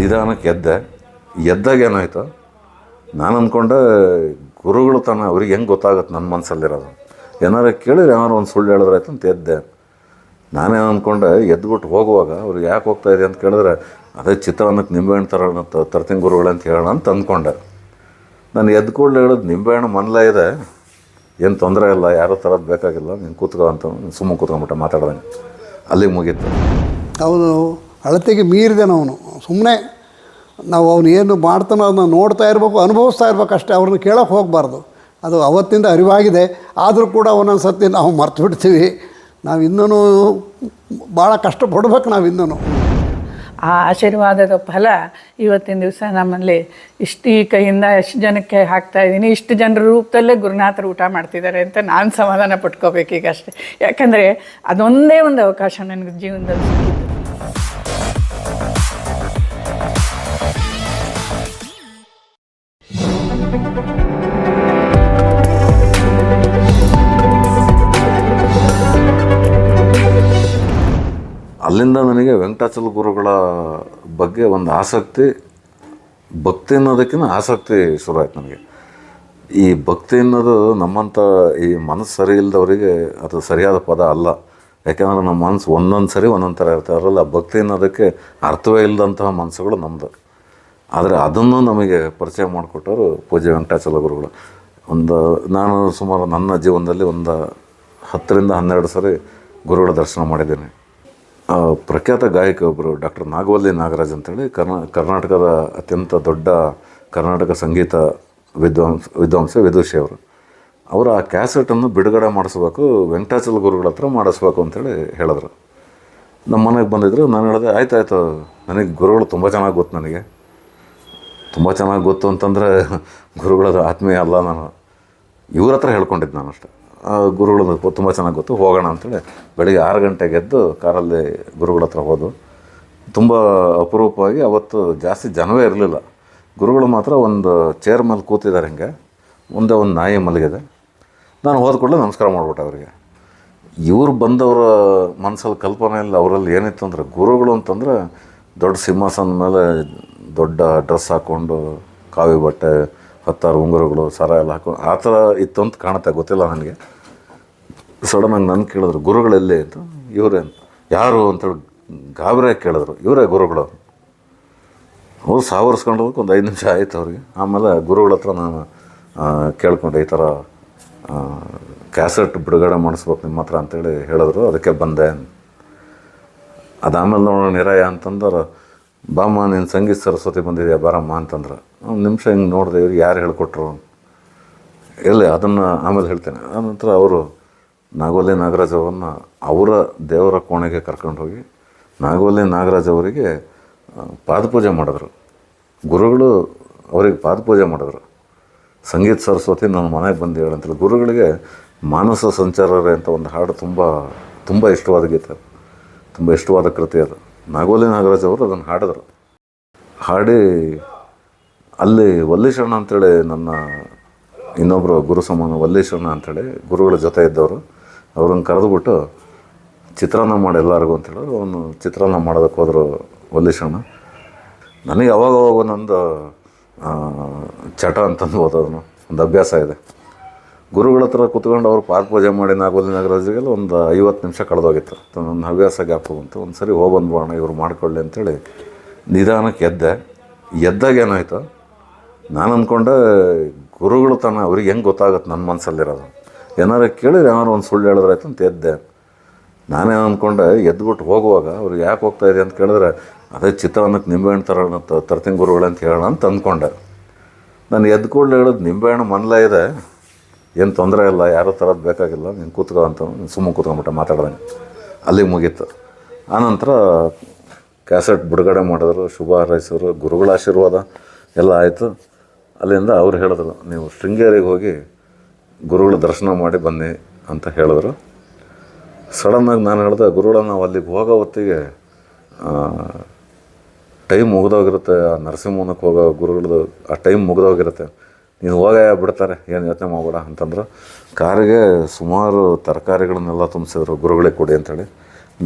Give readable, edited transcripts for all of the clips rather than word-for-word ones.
ನಿಧಾನಕ್ಕೆ ಎದ್ದಾಗ ಏನಾಯ್ತು, ನಾನು ಅಂದ್ಕೊಂಡೆ ಗುರುಗಳು ತಾನೆ, ಅವ್ರಿಗೆ ಹೆಂಗೆ ಗೊತ್ತಾಗುತ್ತೆ ನನ್ನ ಮನಸ್ಸಲ್ಲಿರೋದು, ಏನಾರು ಕೇಳಿದ್ರೆ ಏನಾರು ಒಂದು ಸುಳ್ಳು ಹೇಳಿದ್ರಾಯ್ತು ಅಂತ ಎದ್ದೆ. ನಾನೇನು ಅಂದ್ಕೊಂಡೆ, ಎದ್ಬಿಟ್ಟು ಹೋಗುವಾಗ ಅವ್ರಿಗೆ ಯಾಕೆ ಹೋಗ್ತಾಯಿದೆ ಅಂತ ಕೇಳಿದ್ರೆ, ಅದೇ ಚಿತ್ರಾನ್ನಕ್ಕೆ ನಿಂಬೆಹಣ್ಣು ತರ್ತೀನಿ ಗುರುಗಳು ಅಂತ ಹೇಳೋಣ ಅಂತ ಅಂದ್ಕೊಂಡೆ. ನಾನು ಎದ್ದು ಕೂಡಲೇ ಹೇಳೋದು, ನಿಂಬೆಹಣ್ಣು ಮನಲೇ ಇದೆ, ಏನು ತೊಂದರೆ ಇಲ್ಲ, ಯಾರೂ ತರೋದು ಬೇಕಾಗಿಲ್ಲ, ನೀನು ಕೂತ್ಕೋ ಅಂತ ಸುಮ್ಮನೆ ಕೂತ್ಕೊಂಡ್ಬಿಟ್ಟೆ ಮಾತಾಡ್ದಂಗೆ. ಅಲ್ಲಿಗೆ ಮುಗೀತು. ಅವನು ಅಳತೆಗೆ ಮೀರಿದೆನು. ಅವನು ಸುಮ್ಮನೆ ನಾವು ಅವನು ಏನು ಮಾಡ್ತಾನೋ ಅದನ್ನ ನೋಡ್ತಾ ಇರಬೇಕು, ಅನುಭವಿಸ್ತಾ ಇರ್ಬೇಕು ಅಷ್ಟೇ. ಅವ್ರನ್ನ ಕೇಳೋಕ್ಕೆ ಹೋಗಬಾರ್ದು. ಅದು ಅವತ್ತಿಂದ ಅರಿವಾಗಿದೆ. ಆದರೂ ಕೂಡ ಒಂದೊಂದು ಸರ್ತಿ ನಾವು ಮರ್ತು ಬಿಡ್ತೀವಿ. ನಾವು ಇನ್ನೂ ಭಾಳ ಕಷ್ಟಪಡ್ಬೇಕು. ನಾವು ಇನ್ನೂ ಆ ಆಶೀರ್ವಾದದ ಫಲ ಇವತ್ತಿನ ದಿವಸ ನಮ್ಮಲ್ಲಿ ಇಷ್ಟು ಈ ಕೈಯಿಂದ ಎಷ್ಟು ಜನಕ್ಕೆ ಹಾಕ್ತಾಯಿದ್ದೀನಿ, ಇಷ್ಟು ಜನರ ರೂಪದಲ್ಲೇ ಗುರುನಾಥರು ಊಟ ಮಾಡ್ತಿದ್ದಾರೆ ಅಂತ ನಾನು ಸಮಾಧಾನ ಪಟ್ಕೋಬೇಕೀಗ ಅಷ್ಟೇ. ಯಾಕಂದರೆ ಅದೊಂದೇ ಒಂದು ಅವಕಾಶ ನನಗೆ ಜೀವನದಲ್ಲಿ ಸಿಕ್ಕಿತ್ತು. ಅಲ್ಲಿಂದ ನನಗೆ ವೆಂಕಟಾಚಲ ಗುರುಗಳ ಬಗ್ಗೆ ಒಂದು ಆಸಕ್ತಿ, ಭಕ್ತಿ ಅನ್ನೋದಕ್ಕಿಂತ ಆಸಕ್ತಿ ಶುರು ಆಯ್ತು ನನಗೆ. ಈ ಭಕ್ತಿ ಅನ್ನೋದು ನಮ್ಮಂಥ ಈ ಮನಸ್ಸು ಸರಿ ಇಲ್ಲದವರಿಗೆ ಅದು ಸರಿಯಾದ ಪದ ಅಲ್ಲ. ಯಾಕೆಂದರೆ ನಮ್ಮ ಮನಸ್ಸು ಒಂದೊಂದು ಸರಿ ಒಂದೊಂದು ಥರ ಇರ್ತಾರೆ. ಅದರಲ್ಲ ಭಕ್ತಿ ಅನ್ನೋದಕ್ಕೆ ಅರ್ಥವೇ ಇಲ್ಲದಂತಹ ಮನಸ್ಸುಗಳು ನಮ್ಮದು. ಆದರೆ ಅದನ್ನು ನಮಗೆ ಪರಿಚಯ ಮಾಡಿಕೊಟ್ಟವರು ಪೂಜ್ಯ ವೆಂಕಟಾಚಲ ಗುರುಗಳು. ನಾನು ಸುಮಾರು ನನ್ನ ಜೀವನದಲ್ಲಿ ಒಂದು 10ರಿಂದ 12 ಸರಿ ಗುರುಗಳ ದರ್ಶನ ಮಾಡಿದ್ದೇನೆ. ಪ್ರಖ್ಯಾತ ಗಾಯಕ ಒಬ್ಬರು ಡಾಕ್ಟರ್ ನಾಗವಲ್ಲಿ ನಾಗರಾಜ್ ಅಂತೇಳಿ ಕರ್ನಾಟಕದ ಅತ್ಯಂತ ದೊಡ್ಡ ಕರ್ನಾಟಕ ಸಂಗೀತ ವಿದ್ವಾಂಸ ವಿದುಷಿ ಅವರು. ಅವರು ಆ ಕ್ಯಾಸೆಟನ್ನು ಬಿಡುಗಡೆ ಮಾಡಿಸ್ಬೇಕು, ವೆಂಕಟಾಚಲ ಗುರುಗಳ ಹತ್ರ ಮಾಡಿಸ್ಬೇಕು ಅಂತೇಳಿ ಹೇಳಿದ್ರು. ನಮ್ಮ ಮನೆಗೆ ಬಂದಿದ್ದರು. ನಾನು ಹೇಳಿದೆ, ಆಯ್ತಾಯ್ತು, ನನಗೆ ಗುರುಗಳು ತುಂಬ ಚೆನ್ನಾಗಿ ಗೊತ್ತು. ನನಗೆ ತುಂಬ ಚೆನ್ನಾಗಿ ಗೊತ್ತು ಅಂತಂದರೆ ಗುರುಗಳದು ಆತ್ಮೀಯ ಅಲ್ಲ, ನಾನು ಇವ್ರ ಹತ್ರ ಹೇಳ್ಕೊಂಡಿದ್ದು ನಾನು ಅಷ್ಟೇ. ಗುರುಗಳು ತುಂಬ ಚೆನ್ನಾಗಿ ಗೊತ್ತು, ಹೋಗೋಣ ಅಂತೇಳಿ ಬೆಳಿಗ್ಗೆ 6 ಗಂಟೆಗೆ ಎದ್ದು ಕಾರಲ್ಲಿ ಗುರುಗಳ ಹತ್ರ ಹೋದು. ತುಂಬ ಅಪರೂಪವಾಗಿ ಅವತ್ತು ಜಾಸ್ತಿ ಜನವೇ ಇರಲಿಲ್ಲ. ಗುರುಗಳು ಮಾತ್ರ ಒಂದು ಚೇರ್ ಮೇಲೆ ಕೂತಿದ್ದಾರೆ, ಹಿಂಗೆ ಮುಂದೆ ಒಂದು ನಾಯಿ ಮಲಗಿದೆ. ನಾನು ಹೋದ ಕೂಡಲೇ ನಮಸ್ಕಾರ ಮಾಡಿಬಿಟ್ಟೆ ಅವರಿಗೆ. ಇವ್ರು ಬಂದವರ ಮನಸ್ಸಲ್ಲಿ ಕಲ್ಪನೆ ಇಲ್ಲ, ಅವರಲ್ಲಿ ಏನಿತ್ತು ಅಂದರೆ ಗುರುಗಳು ಅಂತಂದರೆ ದೊಡ್ಡ ಸಿಂಹಾಸನ ಮೇಲೆ ದೊಡ್ಡ ಡ್ರೆಸ್ ಹಾಕ್ಕೊಂಡು, ಕಾವಿ ಬಟ್ಟೆ, 10 ಉಂಗುರಗಳು, ಸರ ಎಲ್ಲ ಹಾಕೊಂಡು ಆ ಥರ ಇತ್ತು ಅಂತ ಕಾಣುತ್ತೆ, ಗೊತ್ತಿಲ್ಲ ನನಗೆ. ಸಡನ್ನಾಗಿ ನಾನು ಕೇಳಿದ್ರು, ಗುರುಗಳೆಲ್ಲಿ ಅಂತ. ಇವರೇ ಅಂತ. ಯಾರು ಅಂತೇಳಿ ಗಾಬರಿಯಾಗಿ ಕೇಳಿದ್ರು. ಇವರೇ ಗುರುಗಳು. ಅವ್ರು ಸಾವರ್ಸ್ಕೊಂಡೋದಕ್ಕೆ ಒಂದು 5 ನಿಮಿಷ ಆಯಿತು ಅವ್ರಿಗೆ. ಆಮೇಲೆ ಗುರುಗಳ ಹತ್ರ ನಾನು ಕೇಳ್ಕೊಂಡೆ, ಈ ಥರ ಕ್ಯಾಸೆಟ್ ಬಿಡುಗಡೆ ಮಾಡಿಸ್ಬೇಕು ನಿಮ್ಮ ಹತ್ರ ಅಂತೇಳಿ ಹೇಳಿದ್ರು. ಅದಕ್ಕೆ ಬಂದೆ. ಅದಾದಮೇಲೆ ನೋಡೋಣ ನಿರಾಯ ಅಂತಂದ್ರೆ, ಬಾಮ್ಮ ನೀನು ಸಂಗೀತ ಸರಸ್ವತಿ ಬಂದಿದೆಯಾ ಬಾರಮ್ಮ ಅಂತಂದ್ರೆ. ಒಂದು ನಿಮಿಷ ಹಿಂಗೆ ನೋಡಿದೆ, ಇವ್ರಿಗೆ ಯಾರು ಹೇಳಿಕೊಟ್ರು ಇಲ್ಲ, ಅದನ್ನು ಆಮೇಲೆ ಹೇಳ್ತೇನೆ. ಆನಂತರ ಅವರು ನಾಗವಲ್ಲಿ ನಾಗರಾಜ್ ಅವರನ್ನು ಅವರ ದೇವರ ಕೋಣೆಗೆ ಕರ್ಕೊಂಡು ಹೋಗಿ ನಾಗವಲ್ಲಿ ನಾಗರಾಜ್ ಅವರಿಗೆ ಪಾದಪೂಜೆ ಮಾಡಿದ್ರು. ಗುರುಗಳು ಅವರಿಗೆ ಪಾದಪೂಜೆ ಮಾಡಿದ್ರು. ಸಂಗೀತ ಸರಸ್ವತಿ ನನ್ನ ಮನೆಗೆ ಬಂದು ಹೇಳಂತೇಳಿ. ಗುರುಗಳಿಗೆ ಮಾನಸ ಸಂಚಾರರೇ ಅಂತ ಒಂದು ಹಾಡು ತುಂಬ ತುಂಬ ಇಷ್ಟವಾದ ಗೀತೆ, ತುಂಬ ಇಷ್ಟವಾದ ಕೃತಿ ಅದು. ನಾಗವಲ್ಲಿ ನಾಗರಾಜ್ ಅವರು ಅದನ್ನು ಹಾಡಿದ್ರು. ಹಾಡಿ ಅಲ್ಲಿ ವಲ್ಲೀಶಣ್ಣ ಅಂಥೇಳಿ ನನ್ನ ಇನ್ನೊಬ್ಬರು ಗುರು ಸಮಾನ ವಲ್ಲೀಶಣ್ಣ ಅಂಥೇಳಿ ಗುರುಗಳ ಜೊತೆ ಇದ್ದವರು, ಅವ್ರನ್ನ ಕರೆದುಬಿಟ್ಟು ಚಿತ್ರಾನ್ನ ಮಾಡಿ ಎಲ್ಲರಿಗೂ ಅಂತೇಳಿ ಅವನು ಚಿತ್ರಾನ್ನ ಮಾಡೋದಕ್ಕೆ ಹೋದರು ವಲ್ಲೀಶಣ್ಣ. ನನಗೆ ಅವಾಗವಾಗ ನಂದು ಚಟ ಅಂತಂದು ಓದೋದನ್ನು ಒಂದು ಅಭ್ಯಾಸ ಇದೆ. ಗುರುಗಳ ಹತ್ರ ಕೂತ್ಕೊಂಡು ಅವ್ರು ಪಾದಪೂಜೆ ಮಾಡಿ ನಾಗವಲ್ಲಿ ನಾಗರಾಜರಿಗೆಲ್ಲ ಒಂದು 50 ನಿಮಿಷ ಕಳೆದೋಗಿತ್ತು. ನನ್ನ ಹವ್ಯಾಸ ಗ್ಯಾಪ್ ಬಂತು. ಒಂದು ಸರಿ ಹೋಗ್ಬಂದ್ಬೋಣ ಇವ್ರು ಮಾಡ್ಕೊಳ್ಳಿ ಅಂತೇಳಿ ನಿಧಾನಕ್ಕೆ ಎದ್ದಾಗ ಏನಾಯಿತು, ನಾನು ಅಂದ್ಕೊಂಡೆ ಗುರುಗಳು ತಾನೆ, ಅವ್ರಿಗೆ ಹೆಂಗೆ ಗೊತ್ತಾಗುತ್ತೆ ನನ್ನ ಮನಸ್ಸಲ್ಲಿರೋದು, ಏನಾರು ಕೇಳಿದ್ರೆ ಏನಾರು ಒಂದು ಸುಳ್ಳು ಹೇಳಿದ್ರಾಯ್ತು ಅಂತ ಎದ್ದೆ. ನಾನೇನು ಅಂದ್ಕೊಂಡೆ, ಎದ್ಬಿಟ್ಟು ಹೋಗುವಾಗ ಅವ್ರಿಗೆ ಯಾಕೆ ಹೋಗ್ತಾಯಿದೆ ಅಂತ ಕೇಳಿದ್ರೆ, ಅದೇ ಚಿತ್ರಾನ್ನಕ್ಕೆ ನಿಂಬೆಹಣ್ಣು ತರ್ತೀನಿ ಗುರುಗಳು ಅಂತ ಹೇಳೋಣ ಅಂತ ಅಂದ್ಕೊಂಡೆ. ನಾನು ಎದ್ದು ಕೂಡಲೇ ಹೇಳೋದು, ನಿಂಬೆಹಣ್ಣು ಮನಲೇ ಇದೆ, ಏನು ತೊಂದರೆ ಇಲ್ಲ, ಯಾರೂ ತರೋದು ಬೇಕಾಗಿಲ್ಲ, ನೀನು ಕೂತ್ಕೋ ಅಂತ ಸುಮ್ಮನೆ ಕೂತ್ಕೊಂಡ್ಬಿಟ್ಟೆ ಮಾತಾಡ್ದಂಗೆ. ಅಲ್ಲಿಗೆ ಮುಗೀತು. ಆನಂತರ ಕ್ಯಾಸೆಟ್ ಬಿಡುಗಡೆ ಮಾಡಿದ್ರು, ಶುಭ ಹಾರೈಸಿದ್ರು, ಗುರುಗಳ ಆಶೀರ್ವಾದ ಎಲ್ಲ ಆಯಿತು. ಅಲ್ಲಿಂದ ಅವ್ರು ಹೇಳಿದ್ರು, ನೀವು ಶೃಂಗೇರಿಗೆ ಹೋಗಿ ಗುರುಗಳ ದರ್ಶನ ಮಾಡಿ ಬನ್ನಿ ಅಂತ ಹೇಳಿದ್ರು. ಸಡನ್ನಾಗಿ ನಾನು ಹೇಳಿದೆ, ಗುರುಗಳ ನಾವು ಅಲ್ಲಿಗೆ ಹೋಗೋ ಹೊತ್ತಿಗೆ ಟೈಮ್ ಮುಗಿದೋಗಿರುತ್ತೆ, ಆ ನರಸಿಂಹನಕ್ಕೆ ಹೋಗೋ ಗುರುಗಳದ್ದು ಆ ಟೈಮ್ ಮುಗಿದೋಗಿರುತ್ತೆ, ನೀನು ಹೋಗ ಬಿಡ್ತಾರೆ, ಏನು ಯೋಚನೆ ಮಾಡಬೇಡ ಅಂತಂದ್ರು. ಕಾರಿಗೆ ಸುಮಾರು ತರಕಾರಿಗಳನ್ನೆಲ್ಲ ತುಂಬಿಸಿದ್ರು, ಗುರುಗಳಿಗೆ ಕೊಡಿ ಅಂಥೇಳಿ.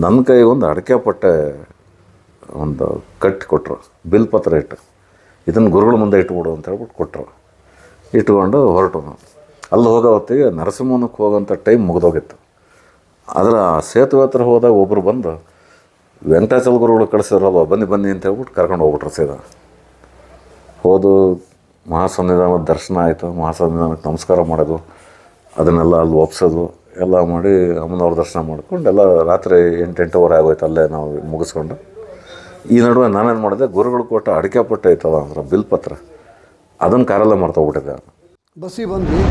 ನನ್ನ ಕೈಗೊಂದು ಅಡಿಕೆ ಪಟ್ಟೆ ಒಂದು ಕಟ್ಟಿ ಕೊಟ್ಟರು, ಬಿಲ್ ಪತ್ರ ಇಟ್ಟು, ಇದನ್ನು ಗುರುಗಳ ಮುಂದೆ ಇಟ್ಬಿಡು ಅಂತ ಹೇಳ್ಬಿಟ್ಟು ಕೊಟ್ಟರು. ಇಟ್ಕೊಂಡು ಹೊರಟು. ಅಲ್ಲಿ ಹೋಗೋ ಹೊತ್ತಿಗೆ ನರಸಿಂಹನಕ್ಕೆ ಹೋಗೋಂಥ ಟೈಮ್ ಮುಗಿದೋಗಿತ್ತು. ಅದರ ಸೇತುವೆ ಹತ್ರ ಹೋದಾಗ ಒಬ್ಬರು ಬಂದು ವೆಂಕಟಾಚಲ ಗುರುಗಳು ಕಳಿಸಿದ್ರಲ್ವ, ಬನ್ನಿ ಅಂತ ಹೇಳ್ಬಿಟ್ಟು ಕರ್ಕೊಂಡು ಹೋಗ್ಬಿಟ್ರು. ಸೀದಾ ಹೋದು ಮಹಾಸನ್ನಿಧಾನದ ದರ್ಶನ ಆಯಿತು. ಮಹಾಸನ್ನಿಧಾನಕ್ಕೆ ನಮಸ್ಕಾರ ಮಾಡೋದು, ಅದನ್ನೆಲ್ಲ ಅಲ್ಲಿ ಒಪ್ಸೋದು ಎಲ್ಲ ಮಾಡಿ ಅಮ್ಮನವ್ರ ದರ್ಶನ ಮಾಡ್ಕೊಂಡು ಎಲ್ಲ ರಾತ್ರಿ 8-8:15 ಆಗೋಯ್ತು ಅಲ್ಲೇ ನಾವು ಮುಗಿಸ್ಕೊಂಡು. ಈ ನಡುವೆ ನಾನೇನು ಮಾಡಿದೆ, ಗುರುಗಳು ಕೊಟ್ಟ ಅಡಿಕೆ ಪಟ್ಟ ಐತಲ್ಲ ಅಂದ್ರೆ ಬಿಲ್ ಪತ್ರ, ಅದನ್ನು ಕಾರಲ್ಲೇ ಮರ್ತೋಗ್ಬಿಟ್ಟಿದ್ದೆ. ಬಸ್ಸಿಗೆ ಬಂದ್ವಿ,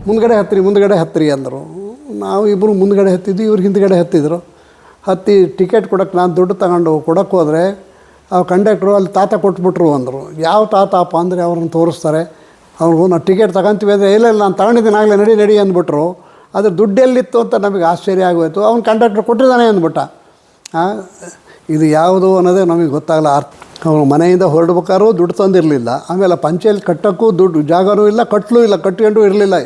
ಮುಂದ್ಗಡೆ ಹತ್ತಿರಿ ಅಂದರು. ನಾವು ಇಬ್ಬರು ಮುಂದ್ಗಡೆ ಹತ್ತಿದ್ವಿ, ಇವ್ರು ಹಿಂದ್ಗಡೆ ಹತ್ತಿದ್ರು. ಹತ್ತಿ ಟಿಕೆಟ್ ಕೊಡೋಕ್ಕೆ ನಾನು ದುಡ್ಡು ತಗೊಂಡು ಕೊಡೋಕ್ಕೆ ಹೋದರೆ ಆ ಕಂಡಕ್ಟ್ರು ಅಲ್ಲಿ ತಾತ ಕೊಟ್ಬಿಟ್ರು ಅಂದರು. ಯಾವ ತಾತಪ್ಪ ಅಂದರೆ ಅವ್ರನ್ನ ತೋರಿಸ್ತಾರೆ. ಅವ್ರು ನಾವು ಟಿಕೆಟ್ ತಗೊಂತೀವಿ ಅಂದರೆ ಇಲ್ಲ ನಾನು ತಗೊಂಡಿದ್ದೀನಿ ಆಗಲೇ, ನಡಿ ಅಂದ್ಬಿಟ್ರು. ಅದ್ರ ದುಡ್ಡು ಎಲ್ಲಿತ್ತು ಅಂತ ನಮಗೆ ಆಶ್ಚರ್ಯ ಆಗೋಯ್ತು. ಅವ್ನು ಕಂಡಕ್ಟ್ರ್ ಕೊಟ್ಟಿದ್ದಾನೆ ಅಂದ್ಬಿಟ್ಟ. ಇದು ಯಾವುದು ಅನ್ನೋದೇ ನಮಗೆ ಗೊತ್ತಾಗಲ್ಲ. ಅವನು ಮನೆಯಿಂದ ಹೊರಡ್ಬೇಕಾದ್ರೂ ದುಡ್ಡು ತಂದಿರಲಿಲ್ಲ. ಆಮೇಲೆ ಪಂಚಾಯತ್ ಕಟ್ಟೋಕ್ಕೂ ದುಡ್ಡು ಜಾಗನೂ ಇಲ್ಲ, ಕಟ್ಟಲೂ ಇಲ್ಲ, ಕಟ್ಕೊಂಡು ಇರಲಿಲ್ಲ.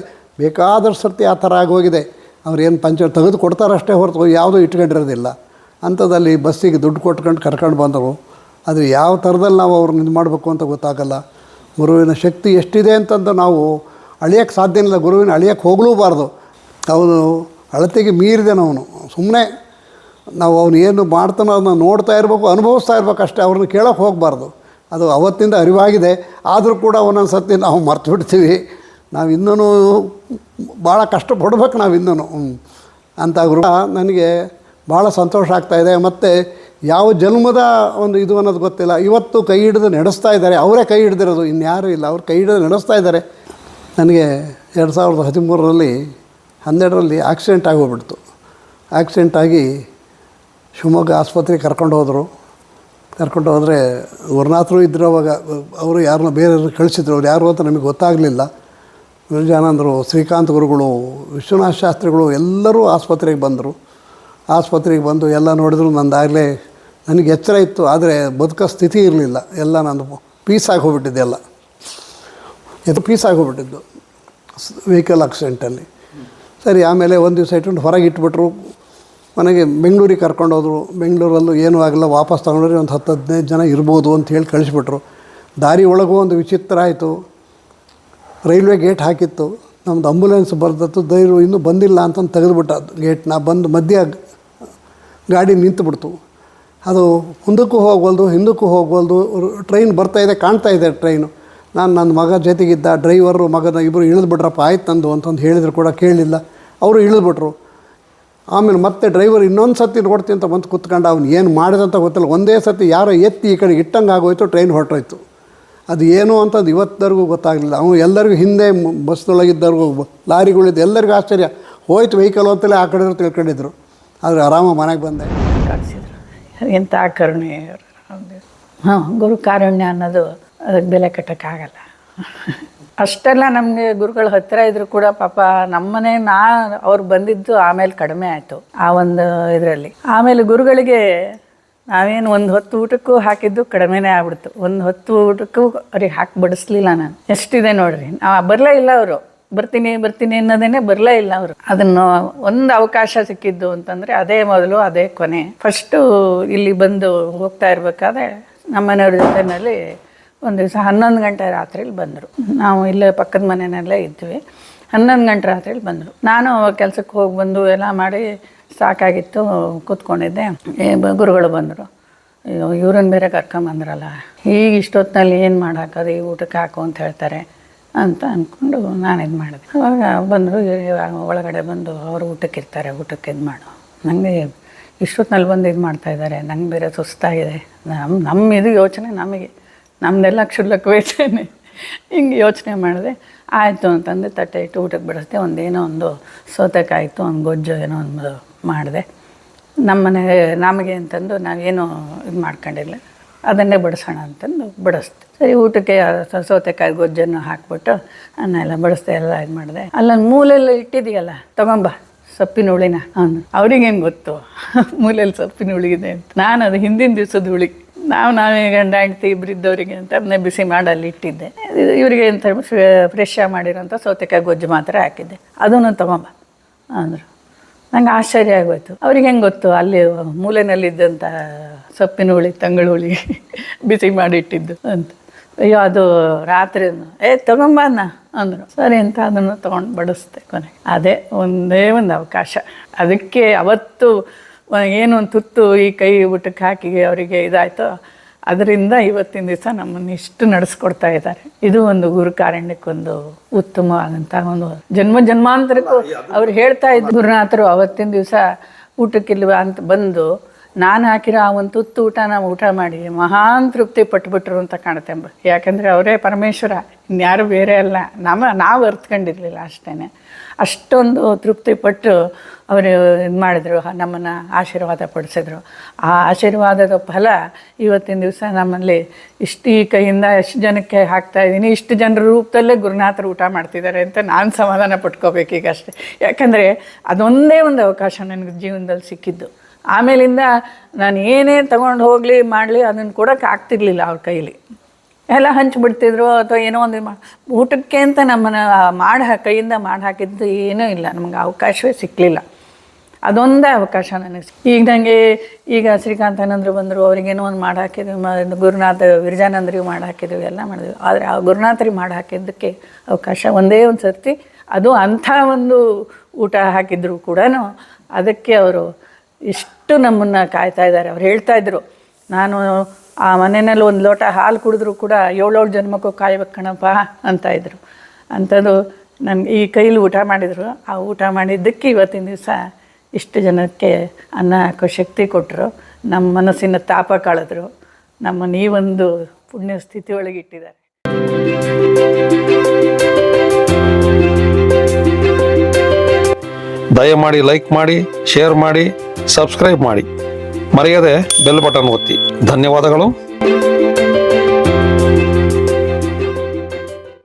ಬೇಕಾದಷ್ಟು ಸರ್ತಿ ಆ ಥರ ಆಗೋಗಿದೆ. ಅವ್ರೇನು ಪಂಚಾಯತ್ ತೆಗೆದು ಕೊಡ್ತಾರಷ್ಟೇ ಹೊರತು ಯಾವುದೂ ಇಟ್ಕೊಂಡಿರೋದಿಲ್ಲ. ಅಂಥದ್ದಲ್ಲಿ ಬಸ್ಸಿಗೆ ದುಡ್ಡು ಕೊಟ್ಕೊಂಡು ಕರ್ಕೊಂಡು ಬಂದರು. ಅದು ಯಾವ ಥರದಲ್ಲಿ ನಾವು ಅವ್ರನ್ನ ಇದು ಮಾಡಬೇಕು ಅಂತ ಗೊತ್ತಾಗಲ್ಲ. ಗುರುವಿನ ಶಕ್ತಿ ಎಷ್ಟಿದೆ ಅಂತಂದು ನಾವು ಅಳಿಯೋಕ್ಕೆ ಸಾಧ್ಯ ಇಲ್ಲ. ಗುರುವಿನ ಅಳಿಯೋಕ್ಕೆ ಹೋಗಲೂಬಾರ್ದು. ಅವನು ಅಳತೆಗೆ ಮೀರಿದೆನವನು. ಸುಮ್ಮನೆ ನಾವು ಅವನು ಏನು ಮಾಡ್ತಾನೋ ಅದನ್ನ ನೋಡ್ತಾ ಇರಬೇಕು, ಅನುಭವಿಸ್ತಾ ಇರ್ಬೇಕು ಅಷ್ಟೇ. ಅವ್ರನ್ನ ಕೇಳೋಕ್ಕೆ ಹೋಗಬಾರ್ದು. ಅದು ಅವತ್ತಿಂದ ಅರಿವಾಗಿದೆ. ಆದರೂ ಕೂಡ ಒಂದೊಂದು ಸರ್ತಿ ನಾವು ಮರ್ತು ಬಿಡ್ತೀವಿ. ನಾವು ಇನ್ನೂ ಭಾಳ ಕಷ್ಟಪಡ್ಬೇಕು ನಾವು ಇನ್ನೂ. ಅಂಥ ಗುರು ನನಗೆ ಭಾಳ ಸಂತೋಷ ಆಗ್ತಾಯಿದೆ. ಮತ್ತು ಯಾವ ಜನ್ಮದ ಒಂದು ಇದು ಅನ್ನೋದು ಗೊತ್ತಿಲ್ಲ. ಇವತ್ತು ಕೈ ಹಿಡಿದು ನಡೆಸ್ತಾ ಇದ್ದಾರೆ. ಅವರೇ ಕೈ ಹಿಡ್ದಿರೋದು, ಇನ್ಯಾರೂ ಇಲ್ಲ. ಅವ್ರು ಕೈ ಹಿಡಿದು ನಡೆಸ್ತಾ ಇದ್ದಾರೆ. ನನಗೆ 2013ರಲ್ಲಿ 12ರಲ್ಲಿ ಆಕ್ಸಿಡೆಂಟ್ ಆಗೋಗ್ಬಿಡ್ತು. ಆಕ್ಸಿಡೆಂಟ್ ಆಗಿ ಶಿವಮೊಗ್ಗ ಆಸ್ಪತ್ರೆಗೆ ಕರ್ಕೊಂಡು ಹೋದರೆ ಗುರುನಾಥರು ಇದ್ದರು ಅವಾಗ. ಅವರು ಯಾರನ್ನ ಬೇರೆಯವ್ರು ಕಳಿಸಿದ್ರು. ಅವ್ರು ಯಾರು ಅಂತ ನಮಗೆ ಗೊತ್ತಾಗಲಿಲ್ಲ. ವಿರಜಾನಂದರು, ಶ್ರೀಕಾಂತ್ ಗುರುಗಳು, ವಿಶ್ವನಾಥ ಶಾಸ್ತ್ರಿಗಳು ಎಲ್ಲರೂ ಆಸ್ಪತ್ರೆಗೆ ಬಂದರು. ಆಸ್ಪತ್ರೆಗೆ ಬಂದು ಎಲ್ಲ ನೋಡಿದ್ರು. ನಂದಾಗಲೇ ನನಗೆ ಎಚ್ಚರ ಇತ್ತು, ಆದರೆ ಬದುಕೋ ಸ್ಥಿತಿ ಇರಲಿಲ್ಲ. ಎಲ್ಲ ನಂದು ಪೀಸಾಗಿ ಹೋಗ್ಬಿಟ್ಟಿದ್ದೆ. ಎಲ್ಲ ಪೀಸಾಗಿ ಹೋಗ್ಬಿಟ್ಟಿದ್ದು ವೆಹಿಕಲ್ ಆಕ್ಸಿಡೆಂಟಲ್ಲಿ. ಸರಿ, ಆಮೇಲೆ ಒಂದು ದಿವಸ ಇಟ್ಕೊಂಡು ಹೊರಗೆ ಇಟ್ಬಿಟ್ರು. ಮನೆಗೆ ಬೆಂಗಳೂರಿಗೆ ಕರ್ಕೊಂಡೋದ್ರು. ಬೆಂಗಳೂರಲ್ಲೂ ಏನೂ ಆಗಲ್ಲ, ವಾಪಸ್ ತಗೊಂಡ್ರೆ ಒಂದು 10-15 ಜನ ಇರ್ಬೋದು ಅಂತ ಹೇಳಿ ಕಳಿಸ್ಬಿಟ್ರು. ದಾರಿ ಒಳಗೂ ಒಂದು ವಿಚಿತ್ರ ಆಯಿತು. ರೈಲ್ವೆ ಗೇಟ್ ಹಾಕಿತ್ತು. ನಮ್ಮದು ಆಂಬುಲೆನ್ಸ್ ಬರ್ದತ್ತು. ಧೈರ್ಯ ಇನ್ನೂ ಬಂದಿಲ್ಲ ಅಂತಂದು ತೆಗೆದುಬಿಟ್ಟ ಗೇಟ್ನ. ಬಂದು ಮಧ್ಯ ಗಾಡಿ ನಿಂತುಬಿಡ್ತು. ಅದು ಮುಂದಕ್ಕೂ ಹೋಗ್ವಲ್ದು, ಹಿಂದಕ್ಕೂ ಹೋಗ್ವಲ್ದು. ಟ್ರೈನ್ ಬರ್ತಾಯಿದೆ, ಕಾಣ್ತಾಯಿದೆ ಟ್ರೈನು. ನಾನು ನನ್ನ ಮಗ ಜೊತೆಗಿದ್ದ ಡ್ರೈವರು ಮಗನ ಇಬ್ಬರು ಇಳಿದ್ಬಿಟ್ರಪ್ಪ, ಆಯ್ತು ನಂದು ಅಂತಂದು ಹೇಳಿದ್ರು ಕೂಡ ಕೇಳಲಿಲ್ಲ. ಅವರು ಇಳಿದ್ಬಿಟ್ರು. ಆಮೇಲೆ ಮತ್ತೆ ಡ್ರೈವರ್ ಇನ್ನೊಂದು ಸರ್ತಿ ನೋಡ್ತೀನಿ ಅಂತ ಬಂದು ಕೂತ್ಕೊಂಡು ಅವ್ನು ಏನು ಮಾಡಿದಂತ ಗೊತ್ತಿಲ್ಲ. ಒಂದೇ ಸರ್ತಿ ಯಾರೋ ಎತ್ತಿ ಈ ಕಡೆ ಇಟ್ಟಂಗೆ ಆಗೋಯ್ತು. ಟ್ರೈನ್ ಹೊರಟೋಯ್ತು. ಅದು ಏನು ಅಂತಂದು ಇವತ್ತರೆಗೂ ಗೊತ್ತಾಗಲಿಲ್ಲ. ಅವನು ಎಲ್ಲರಿಗೂ ಹಿಂದೆ ಬಸ್ದೊಳಗಿದ್ದವ್ರಿಗೂ ಲಾರಿಗಳಿದ್ದು ಎಲ್ಲರಿಗೂ ಆಶ್ಚರ್ಯ. ಹೋಯ್ತು ವೆಹಿಕಲ್ ಅಂತಲೇ ಆ ಕಡೆ ತಿಳ್ಕೊಂಡಿದ್ರು. ಆದರೆ ಆರಾಮ ಮನೆಗೆ ಬಂದೆ. ಕಳಿಸಿದ್ರು. ಎಂಥ ಕರುಣೆ. ಗುರು ಕಾರುಣ್ಯ ಅನ್ನೋದು ಅದಕ್ಕೆ ಬೆಲೆ ಕಟ್ಟೋಕ್ಕಾಗಲ್ಲ. ಅಷ್ಟೆಲ್ಲ ನಮಗೆ ಗುರುಗಳ ಹತ್ತಿರ ಇದ್ದರೂ ಕೂಡ ಪಾಪ ನಮ್ಮನೆ ಅವ್ರು ಬಂದಿದ್ದು ಆಮೇಲೆ ಕಡಿಮೆ ಆಯಿತು ಆ ಒಂದು ಇದರಲ್ಲಿ. ಆಮೇಲೆ ಗುರುಗಳಿಗೆ ನಾವೇನು ಒಂದು ಹೊತ್ತು ಊಟಕ್ಕೂ ಹಾಕಿದ್ದು ಕಡಿಮೆನೇ ಆಗ್ಬಿಡ್ತು. ಒಂದು ಹೊತ್ತು ಊಟಕ್ಕೂ ಅವ್ರಿಗೆ ಹಾಕಿ ಬಡಿಸ್ಲಿಲ್ಲ ನಾನು. ಎಷ್ಟಿದೆ ನೋಡ್ರಿ. ಬರಲೇ ಇಲ್ಲ ಅವರು. ಬರ್ತೀನಿ ಅನ್ನೋದೇನೆ ಬರಲೇ ಇಲ್ಲ ಅವರು. ಅದನ್ನು ಒಂದು ಅವಕಾಶ ಸಿಕ್ಕಿದ್ದು ಅಂತಂದರೆ ಅದೇ ಮೊದಲು, ಅದೇ ಕೊನೆ. ಫಸ್ಟು ಇಲ್ಲಿ ಬಂದು ಹೋಗ್ತಾ ಇರಬೇಕಾದ್ರೆ ನಮ್ಮನೆಯವ್ರ ಜೊತೆಯಲ್ಲಿ ಒಂದು ದಿವಸ 11 ಗಂಟೆ ರಾತ್ರಿಲಿ ಬಂದರು. ನಾವು ಇಲ್ಲೇ ಪಕ್ಕದ ಮನೆಯಲ್ಲೇ ಇದ್ವಿ. 11 ಗಂಟೆ ರಾತ್ರಿಲಿ ಬಂದರು. ನಾನು ಕೆಲಸಕ್ಕೆ ಹೋಗಿ ಬಂದು ಎಲ್ಲ ಮಾಡಿ ಸಾಕಾಗಿತ್ತು, ಕೂತ್ಕೊಂಡಿದ್ದೆ. ಗುರುಗಳು ಬಂದರು. ಇವ್ರನ್ನ ಬೇರೆ ಕರ್ಕೊಂಬಂದ್ರಲ್ಲ, ಈಗ ಇಷ್ಟೊತ್ತಿನಲ್ಲಿ ಏನು ಮಾಡಾಕೋದು, ಈ ಊಟಕ್ಕೆ ಹಾಕು ಅಂತ ಹೇಳ್ತಾರೆ ಅಂತ ಅಂದ್ಕೊಂಡು ನಾನು ಇದು ಮಾಡಿದೆ. ಅವಾಗ ಬಂದರು. ಒಳಗಡೆ ಬಂದು ಅವರು ಊಟಕ್ಕೆ ಇರ್ತಾರೆ, ಊಟಕ್ಕೆ ಇದು ಮಾಡು. ನನಗೆ ಇಷ್ಟೊತ್ತಿನಲ್ಲಿ ಬಂದು ಇದು ಮಾಡ್ತಾಯಿದ್ದಾರೆ, ನಂಗೆ ಬೇರೆ ಸುಸ್ತಾಗಿದೆ. ನಮ್ಮ ಇದು ಯೋಚನೆ ನಮ್ಮದೆಲ್ಲ ಕ್ಷುಲ್ಲಕ ಯೋಚನೆ. ಹಿಂಗೆ ಯೋಚನೆ ಮಾಡಿದೆ. ಆಯಿತು ಅಂತಂದು ತಟ್ಟೆ ಇಟ್ಟು ಊಟಕ್ಕೆ ಬಿಡಿಸ್ದೆ. ಒಂದೇನೋ ಒಂದು ಸೌತೆಕಾಯಿತು, ಒಂದು ಗೊಜ್ಜು ಏನೋ ಒಂದು ಮಾಡಿದೆ. ನಮಗೆ ಅಂತಂದು ನಾವೇನು ಇದು ಮಾಡ್ಕೊಂಡಿಲ್ಲ, ಅದನ್ನೇ ಬಡಿಸೋಣ ಅಂತಂದು ಬಡಿಸ್ದೆ. ಸರಿ, ಊಟಕ್ಕೆ ಸೌತೆಕಾಯಿ ಗೊಜ್ಜನ್ನು ಹಾಕ್ಬಿಟ್ಟು ಅನ್ನ ಎಲ್ಲ ಬಡಿಸ್ದೆ, ಎಲ್ಲ ಇದು ಮಾಡಿದೆ. ಅಲ್ಲೊಂದು ಮೂಲೆಲ್ಲ ಇಟ್ಟಿದೆಯಲ್ಲ, ತಗೊಂಬ ಸೊಪ್ಪಿನ ಹುಳಿನ. ಅವ್ರಿಗೇನು ಗೊತ್ತು ಮೂಲೆಯಲ್ಲಿ ಸೊಪ್ಪಿನ ಹುಳಿಗಿದೆ ಅಂತ. ನಾನು ಅದು ಹಿಂದಿನ ದಿವಸದ ಹುಳಿ, ನಾವೇ ಗಂಡ ಹೆಂಡ್ತಿ ಇಬ್ಬರಿದ್ದವರಿಗೆ ಅಂತ ಅದನ್ನೇ ಬಿಸಿ ಮಾಡಿ ಅಲ್ಲಿ ಇಟ್ಟಿದ್ದೆ. ಇವರಿಗೆ ಅಂತ ಫ್ರೆಶ್ ಮಾಡಿರೋಂಥ ಸೌತೆಕಾಯಿ ಗೊಜ್ಜು ಮಾತ್ರ ಹಾಕಿದ್ದೆ. ಅದನ್ನು ತೊಗೊಂಬ ಅಂದರು. ನಂಗೆ ಆಶ್ಚರ್ಯ ಆಗೋಯ್ತು. ಅವ್ರಿಗೆ ಹೆಂಗೆ ಗೊತ್ತು ಅಲ್ಲಿ ಮೂಲೆನಲ್ಲಿದ್ದಂಥ ಸೊಪ್ಪಿನ ಹುಳಿ, ತಂಗಳು ಹುಳಿ ಬಿಸಿ ಮಾಡಿಟ್ಟಿದ್ದು ಅಂತ. ಅಯ್ಯೋ ಅದು ರಾತ್ರಿ ತಗೊಂಬನ್ನ ಅಂದರು. ಸರಿ ಅಂತ ಅದನ್ನು ತೊಗೊಂಡು ಬಡಿಸ್ದೆ ಕೊನೆಗೆ. ಅದೇ ಒಂದೇ ಒಂದು ಅವಕಾಶ. ಅದಕ್ಕೆ ಅವತ್ತು ಏನು ಒಂದು ತುತ್ತು ಈ ಕೈ ಊಟಕ್ಕೆ ಹಾಕಿ ಅವರಿಗೆ ಇದಾಯಿತೋ ಅದರಿಂದ ಇವತ್ತಿನ ದಿವಸ ನಮ್ಮನ್ನು ಇಷ್ಟು ನಡೆಸ್ಕೊಡ್ತಾ ಇದ್ದಾರೆ. ಇದು ಒಂದು ಗುರುಕಾರಣ್ಯಕ್ಕೊಂದು ಉತ್ತಮವಾದಂಥ ಒಂದು ಜನ್ಮಾಂತರಕ್ಕೂ ಅವ್ರು ಹೇಳ್ತಾ ಇದ್ದು. ಗುರುನಾಥರು ಅವತ್ತಿನ ದಿವಸ ಊಟಕ್ಕಿಲ್ವ ಅಂತ ಬಂದು ನಾನು ಹಾಕಿರೋ ಆ ಒಂದು ತುತ್ತು ಊಟ ನಾವು ಊಟ ಮಾಡಿ ಮಹಾನ್ ತೃಪ್ತಿ ಪಟ್ಬಿಟ್ರು ಅಂತ ಕಾಣುತ್ತೆ. ಯಾಕಂದರೆ ಅವರೇ ಪರಮೇಶ್ವರ, ಇನ್ಯಾರು ಬೇರೆ ಅಲ್ಲ. ನಾವು ಅರ್ಥಕೊಂಡಿರಲಿಲ್ಲ ಅಷ್ಟೇ. ಅಷ್ಟೊಂದು ತೃಪ್ತಿ ಪಟ್ಟು ಅವರು ಇದು ಮಾಡಿದ್ರು, ನಮ್ಮನ್ನು ಆಶೀರ್ವಾದ ಪಡಿಸಿದ್ರು. ಆ ಆಶೀರ್ವಾದದ ಫಲ ಇವತ್ತಿನ ದಿವಸ ನಮ್ಮಲ್ಲಿ ಈ ಕೈಯಿಂದ ಎಷ್ಟು ಜನಕ್ಕೆ ಹಾಕ್ತಾಯಿದ್ದೀನಿ, ಇಷ್ಟು ಜನರ ರೂಪದಲ್ಲೇ ಗುರುನಾಥರು ಊಟ ಮಾಡ್ತಿದ್ದಾರೆ ಅಂತ ನಾನು ಸಮಾಧಾನ ಪಟ್ಕೋಬೇಕೀಗ ಅಷ್ಟೇ. ಯಾಕಂದರೆ ಅದೊಂದೇ ಒಂದು ಅವಕಾಶ ನನಗೆ ಜೀವನದಲ್ಲಿ ಸಿಕ್ಕಿದ್ದು. ಆಮೇಲಿಂದ ನಾನು ಏನೇ ತಗೊಂಡು ಹೋಗಲಿ ಮಾಡಲಿ ಅದನ್ನು ಕೊಡೋಕೆ ಆಗ್ತಿರ್ಲಿಲ್ಲ ಅವ್ರ ಕೈಲಿ. ಎಲ್ಲ ಹಂಚಿಬಿಡ್ತಿದ್ರು ಅಥವಾ ಏನೋ ಒಂದು ಊಟಕ್ಕೆ ಅಂತ ನಮ್ಮನ್ನು ಕೈಯಿಂದ ಮಾಡಿ ಹಾಕಿದ್ದು ಏನೂ ಇಲ್ಲ, ನಮ್ಗೆ ಅವಕಾಶವೇ ಸಿಕ್ಕಲಿಲ್ಲ. ಅದೊಂದೇ ಅವಕಾಶ ನನಗೆ. ಈಗ ನನಗೆ ಈಗ ಶ್ರೀಕಾಂತಾನಂದರು ಬಂದರು, ಅವ್ರಿಗೇನೋ ಒಂದು ಮಾಡಿ ಹಾಕಿದ್ವಿ, ಗುರುನಾಥ ವಿರಜಾನಂದರಿಗೆ ಮಾಡಿ ಹಾಕಿದ್ವಿ, ಎಲ್ಲ ಮಾಡಿದ್ವಿ. ಆದರೆ ಆ ಗುರುನಾಥರಿಗೆ ಮಾಡಿ ಹಾಕಿದ್ದಕ್ಕೆ ಅವಕಾಶ ಒಂದೇ ಒಂದು ಸರ್ತಿ. ಅದು ಅಂಥ ಒಂದು ಊಟ ಹಾಕಿದ್ರು ಕೂಡ ಅದಕ್ಕೆ ಅವರು ಇಷ್ಟು ನಮ್ಮನ್ನು ಕಾಯ್ತಾ ಇದ್ದಾರೆ. ಅವ್ರು ಹೇಳ್ತಾಯಿದ್ರು, ನಾನು ಆ ಮನೆಯಲ್ಲಿ ಒಂದು ಲೋಟ ಹಾಲು ಕುಡಿದ್ರು ಕೂಡ 7 ಜನ್ಮಕ್ಕೂ ಕಾಯ್ಬೇಕು ಕಣಪ್ಪ ಅಂತ ಇದ್ರು. ಅಂಥದ್ದು ನನಗೆ ಈ ಕೈಲಿ ಊಟ ಮಾಡಿದರು. ಆ ಊಟ ಮಾಡಿದ್ದಕ್ಕೆ ಇವತ್ತಿನ ದಿವಸ ಇಷ್ಟು ಜನಕ್ಕೆ ಅನ್ನ ಹಾಕೋ ಶಕ್ತಿ ಕೊಟ್ಟರು, ನಮ್ಮ ಮನಸ್ಸಿನ ತಾಪ ಕಳೆದ್ರು, ನಮ್ಮನ್ನು ಈ ಒಂದು ಪುಣ್ಯ ಸ್ಥಿತಿ ಒಳಗೆ ಇಟ್ಟಿದ್ದಾರೆ. ದಯಮಾಡಿ ಲೈಕ್ ಮಾಡಿ, ಶೇರ್ ಮಾಡಿ, ಸಬ್ಸ್ಕ್ರೈಬ್ ಮಾಡಿ, ಮರೆಯದೆ ಬೆಲ್ ಬಟನ್ ಒತ್ತಿ. ಧನ್ಯವಾದಗಳು.